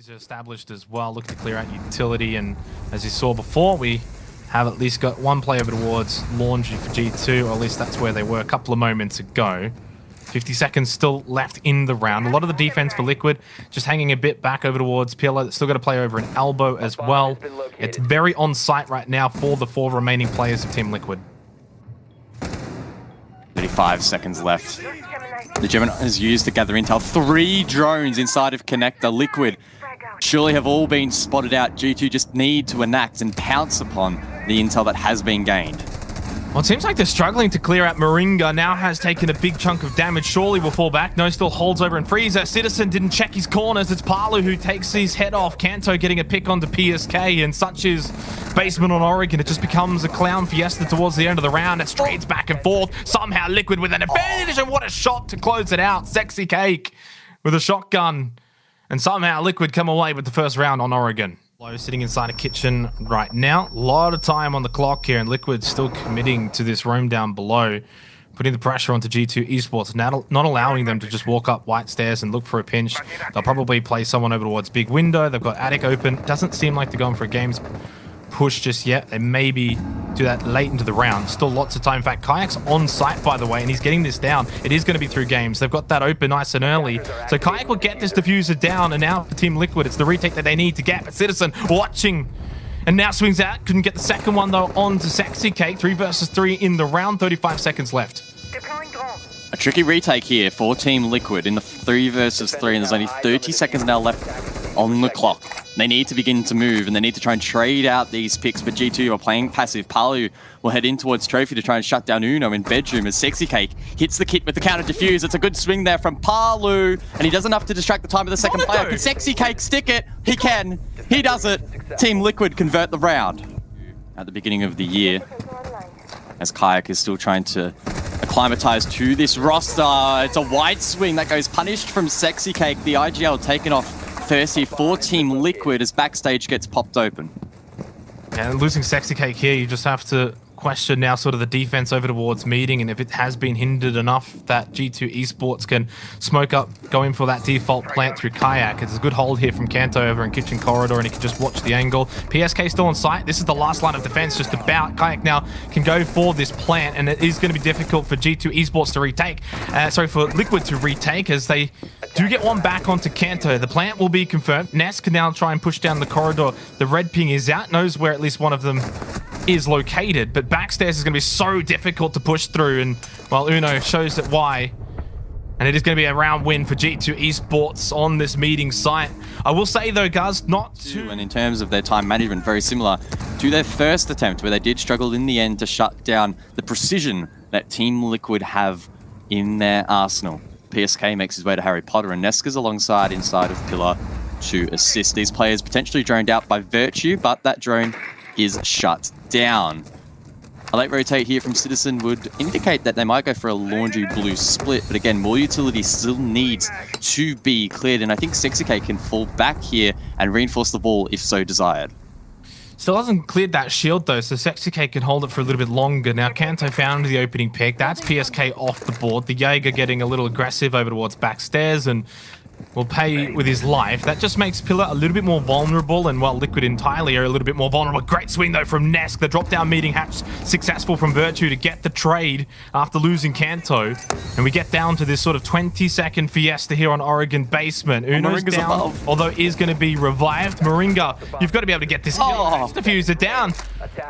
These are established as well. Look to clear out utility, and as you saw before, we have at least got one play over towards laundry for G2, or at least that's where they were a couple of moments ago. 50 seconds still left in the round. A lot of the defense for Liquid just hanging a bit back over towards Pillar. Still got to play over an elbow as well. It's very on site right now for the 4 remaining players of Team Liquid. 35 seconds left. The Gemini is used to gather intel. 3 drones inside of Connector. Liquid surely have all been spotted out. G2 just need to enact and pounce upon the intel that has been gained. Well, it seems like they're struggling to clear out. Moringa now has taken a big chunk of damage. Surely will fall back. No, still holds over and Freezer. Citizen didn't check his corners. It's Palu who takes his head off. Kanto getting a pick onto PSK, and such is basement on Oregon. It just becomes a clown fiesta towards the end of the round. It trades back and forth. Somehow Liquid with an advantage, and what a shot to close it out. Sexy Cake with a shotgun. And somehow Liquid come away with the first round on Oregon. Low sitting inside a kitchen right now. A lot of time on the clock here, and Liquid still committing to this roam down below, putting the pressure onto G2 Esports, not allowing them to just walk up white stairs and look for a pinch. They'll probably play someone over towards big window. They've got attic open. Doesn't seem like they're going for a games push just yet. They maybe do that late into the round. Still lots of time. In fact, Kayak's on site, by the way, and he's getting this down. It is going to be through games. They've got that open nice and early. So Kayak will get this diffuser down, and now for Team Liquid, it's the retake that they need to get. But Citizen watching, and now swings out. Couldn't get the second one, though, on to Sexy Cake. 3 versus 3 in the round. 35 seconds left. A tricky retake here for Team Liquid in the 3 versus 3, and there's only 30 seconds now left on the clock. They need to begin to move, and they need to try and trade out these picks, but G2 are playing passive. Palu will head in towards Trophy to try and shut down Uno in bedroom as Sexy Cake hits the kit with the counter diffuse. It's a good swing there from Palu, and he does enough to distract the time of the second player. Can Sexy Cake stick it? He can. He does it. Team Liquid convert the round. At the beginning of the year, as Kayak is still trying to acclimatize to this roster. It's a wide swing that goes punished from Sexy Cake. The IGL taken off thirsty for Team Liquid as backstage gets popped open. And losing Sexy Cake here, you just have to question now sort of the defense over towards meeting, and if it has been hindered enough that G2 Esports can smoke up, go in for that default plant through Kayak. It's a good hold here from Kanto over in Kitchen Corridor, and he can just watch the angle. PSK still on site. This is the last line of defense just about. Kayak now can go for this plant, and it is going to be difficult for G2 Esports to retake. For Liquid to retake, as they do get one back onto Kanto. The plant will be confirmed. Ness can now try and push down the corridor. The red ping is out, knows where at least one of them is located, but backstairs is going to be so difficult to push through, and well, Uno shows it why. And it is going to be a round win for G2 Esports on this meeting site. I will say though, guys, not too... And in terms of their time management, very similar to their first attempt, where they did struggle in the end to shut down the precision that Team Liquid have in their arsenal. PSK makes his way to Harry Potter, and Neska's alongside inside of Pillar to assist. These players potentially droned out by Virtue, but that drone is shut down. A late rotate here from Citizen would indicate that they might go for a laundry blue split, but again, more utility still needs to be cleared, and I think Sexy Cake can fall back here and reinforce the ball if so desired. Still hasn't cleared that shield though, so Sexy Cake can hold it for a little bit longer. Now Kanto found the opening pick. That's PSK off the board. The Jaeger getting a little aggressive over towards backstairs and will pay with his life. That just makes Pillar a little bit more vulnerable, and well, Liquid entirely are a little bit more vulnerable. Great swing though from Nesk. The drop down meeting hatch successful from Virtue to get the trade after losing Kanto. And we get down to this sort of 20-second fiesta here on Oregon basement. Uno's down, above, although is going to be revived. Moringa, you've got to be able to get this diffuser down.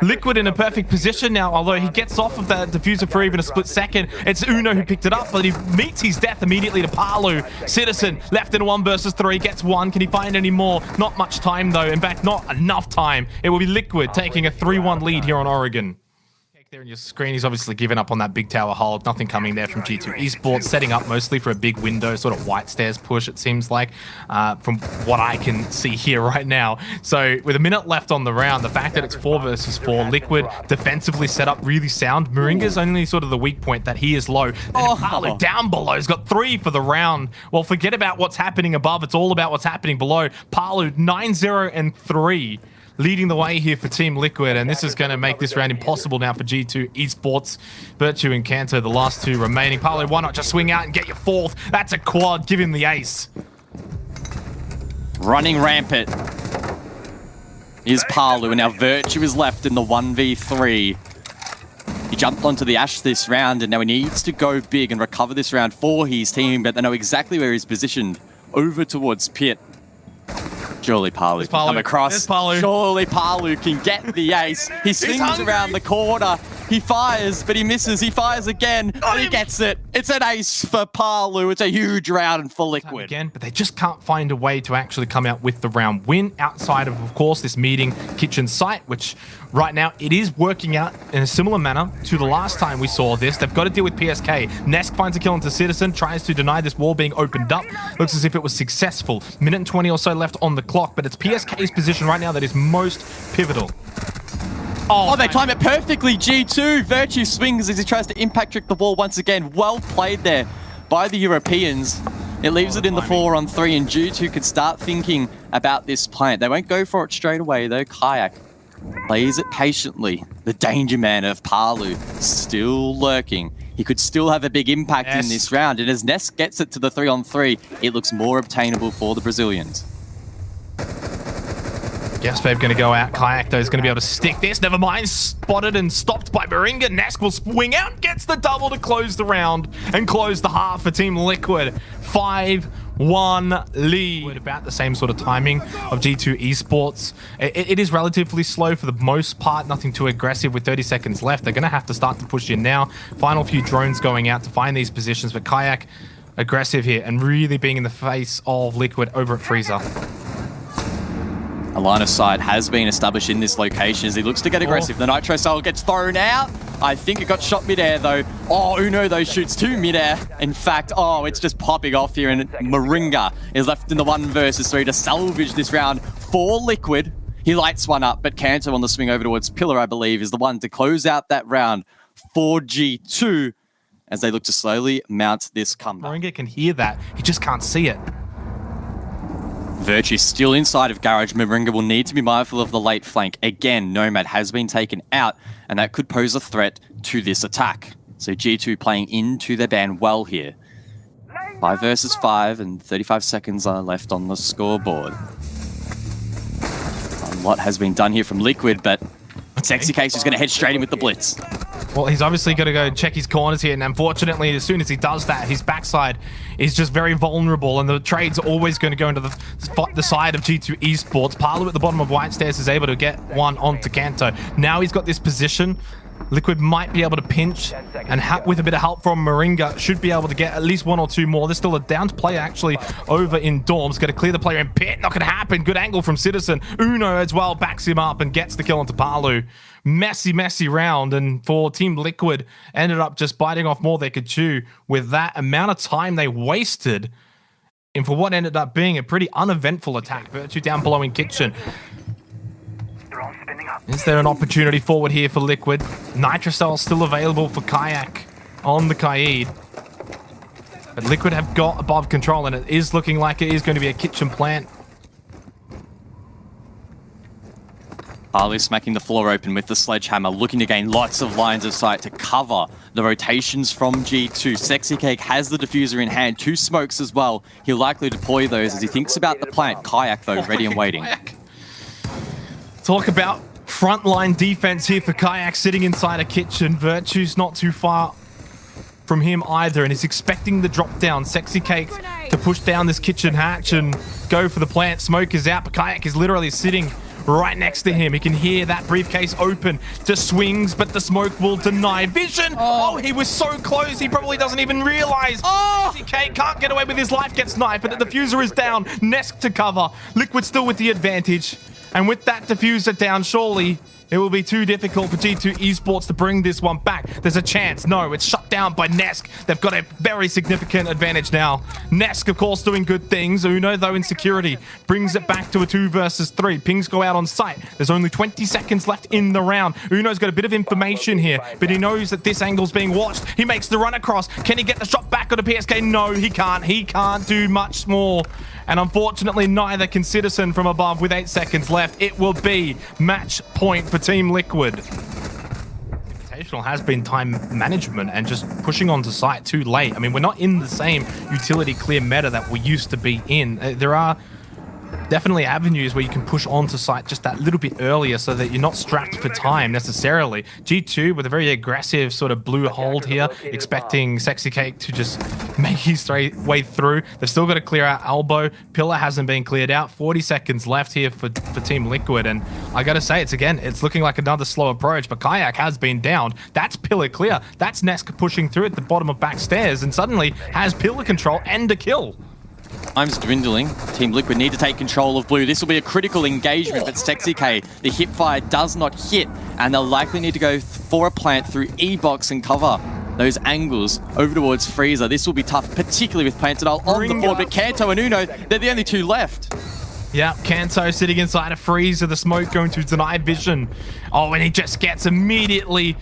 Liquid in a perfect position now, although he gets off of that diffuser for even a split second. It's Uno who picked it up, but he meets his death immediately to Palu. Citizen left in a 1 versus 3, gets one. Can he find any more? Not much time though. In fact, not enough time. It will be Liquid taking a 3-1 lead here on Oregon. There in your screen, he's obviously given up on that big tower hold. Nothing coming there from G2 Esports, setting up mostly for a big window, sort of white stairs push, it seems like, from what I can see here right now. So with a minute left on the round, the fact that it's 4 versus 4, Liquid defensively set up really sound. Moringa's only sort of the weak point, that he is low. Palu down below has got 3 for the round. Well, forget about what's happening above. It's all about what's happening below. Palu 9-0 and 3. Leading the way here for Team Liquid, and this is going to make this round impossible now for G2 Esports. Virtue and Kanto, the last 2 remaining. Palu, why not just swing out and get your 4th? That's a quad. Give him the ace. Running rampant is Palu, and now Virtue is left in the 1v3. He jumped onto the Ash this round, and now he needs to go big and recover this round for his team, but they know exactly where he's positioned, over towards Pit. Surely Palu can come across. Surely Palu can get the ace. He swings around the corner. He fires, but he misses. He fires again, and he gets it. It's an ace for Palu. It's a huge round for Liquid. Again, but they just can't find a way to actually come out with the round win outside of course, this meeting kitchen site, which right now it is working out in a similar manner to the last time we saw this. They've got to deal with PSK. Nesk finds a kill into Citizen, tries to deny this wall being opened up. Looks as if it was successful. Minute and 20 or so left on the clock, but it's PSK's position right now that is most pivotal. Oh, they time it perfectly. G2, Virtue swings as he tries to impact trick the wall once again. Well played there by the Europeans. It leaves it in the 4-on-3, and G2 could start thinking about this plant. They won't go for it straight away, though. Kayak plays it patiently. The danger man of Palu still lurking. He could still have a big impact in this round, and as Nesk gets it to the 3-on-3, it looks more obtainable for the Brazilians. Gaspav going to go out. Kayak, though, is going to be able to stick this. Never mind. Spotted and stopped by Moringa. Nesk will swing out, gets the double to close the round and close the half for Team Liquid. 5-1 lead. About the same sort of timing of G2 Esports. It is relatively slow for the most part. Nothing too aggressive with 30 seconds left. They're going to have to start to push in now. Final few drones going out to find these positions. But Kayak, aggressive here and really being in the face of Liquid over at Freezer. A line of sight has been established in this location as he looks to get aggressive. The Nitro Cell gets thrown out. I think it got shot midair though. Oh, Uno though shoots to midair. In fact, oh, it's just popping off here, and Moringa is left in the 1 versus 3 to salvage this round for Liquid. He lights one up, but Kanto on the swing over towards Pillar, I believe, is the one to close out that round for G2 as they look to slowly mount this comeback. Moringa can hear that. He just can't see it. Virtue still inside of Garage. Moringa will need to be mindful of the late flank. Again, Nomad has been taken out, and that could pose a threat to this attack. So G2 playing into their ban well here. 5 versus 5, and 35 seconds are left on the scoreboard. A lot has been done here from Liquid, but Sexy Case is going to head straight in with the blitz. Well, he's obviously got to go and check his corners here, and unfortunately, as soon as he does that, his backside is just very vulnerable, and the trade's always going to go into the side of G2 Esports. Palu at the bottom of White Stairs is able to get one onto Kanto. Now he's got this position. Liquid might be able to pinch, and with a bit of help from Moringa, should be able to get at least 1 or 2 more. There's still a downed player actually over in Dorms. Got to clear the player in Pit. Not going to happen. Good angle from Citizen. Uno as well backs him up and gets the kill onto Palu. Messy round, and for Team Liquid, ended up just biting off more they could chew with that amount of time they wasted, and for what ended up being a pretty uneventful attack. Virtue down below in Kitchen. Is there an opportunity forward here for Liquid? Nitrocell still available for Kayak on the Kaid. But Liquid have got above control, and it is looking like it is going to be a kitchen plant. Palu smacking the floor open with the sledgehammer, looking to gain lots of lines of sight to cover the rotations from G2. Sexy Cake has the diffuser in hand, 2 smokes as well. He'll likely deploy those as he thinks about the plant. Kayak, though, ready and waiting. Talk about frontline defense here for Kayak sitting inside a kitchen. Virtue's not too far from him either, and he's expecting the drop down. Sexy Cake to push down this kitchen hatch and go for the plant. Smoke is out, but Kayak is literally sitting right next to him. He can hear that briefcase open. Just swings, but the smoke will deny vision. Oh, he was so close. He probably doesn't even realize. Oh, CK can't get away with his life. Gets sniped, but the diffuser is down. Nesk to cover. Liquid still with the advantage. And with that diffuser down, surely it will be too difficult for G2 Esports to bring this one back. There's a chance. No, it's shut down by Nesk. They've got a very significant advantage now. Nesk, of course, doing good things. Uno, though, in security, brings it back to a 2 versus 3. Pings go out on site. There's only 20 seconds left in the round. Uno's got a bit of information here, but he knows that this angle's being watched. He makes the run across. Can he get the shot back on the PSK? No, he can't. He can't do much more. And unfortunately, neither can Citizen from above with 8 seconds left. It will be match point for Team Liquid. Invitational has been time management and just pushing onto site too late. I mean, we're not in the same utility clear meta that we used to be in. There are definitely avenues where you can push onto site just that little bit earlier so that you're not strapped for time necessarily. G2 with a very aggressive sort of blue hold here, expecting Sexy Cake to just make his way through. They've still got to clear out Elbow. Pillar hasn't been cleared out. 40 seconds left here for Team Liquid, and I gotta say, it's looking like another slow approach, but Kayak has been downed. That's Pillar clear. That's Nesk pushing through at the bottom of back stairs, and suddenly has Pillar control and a kill. Time's dwindling. Team Liquid need to take control of blue. This will be a critical engagement, but Sexy K, the hip fire does not hit, and they'll likely need to go for a plant through E-box and cover those angles over towards Freezer. This will be tough, particularly with Plantadol on the board, but Kanto and Uno, they're the only two left. Yeah, Kanto sitting inside a Freezer, the smoke going to deny vision. Oh, and he just gets immediately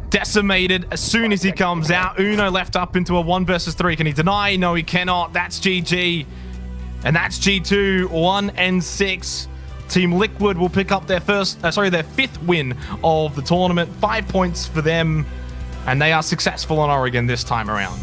decimated as soon as he comes out. Uno left up into a 1 versus 3. Can he deny? No, he cannot. That's GG. And that's G2, 1-6. Team Liquid will pick up their fifth win of the tournament. 5 points for them. And they are successful on Oregon this time around.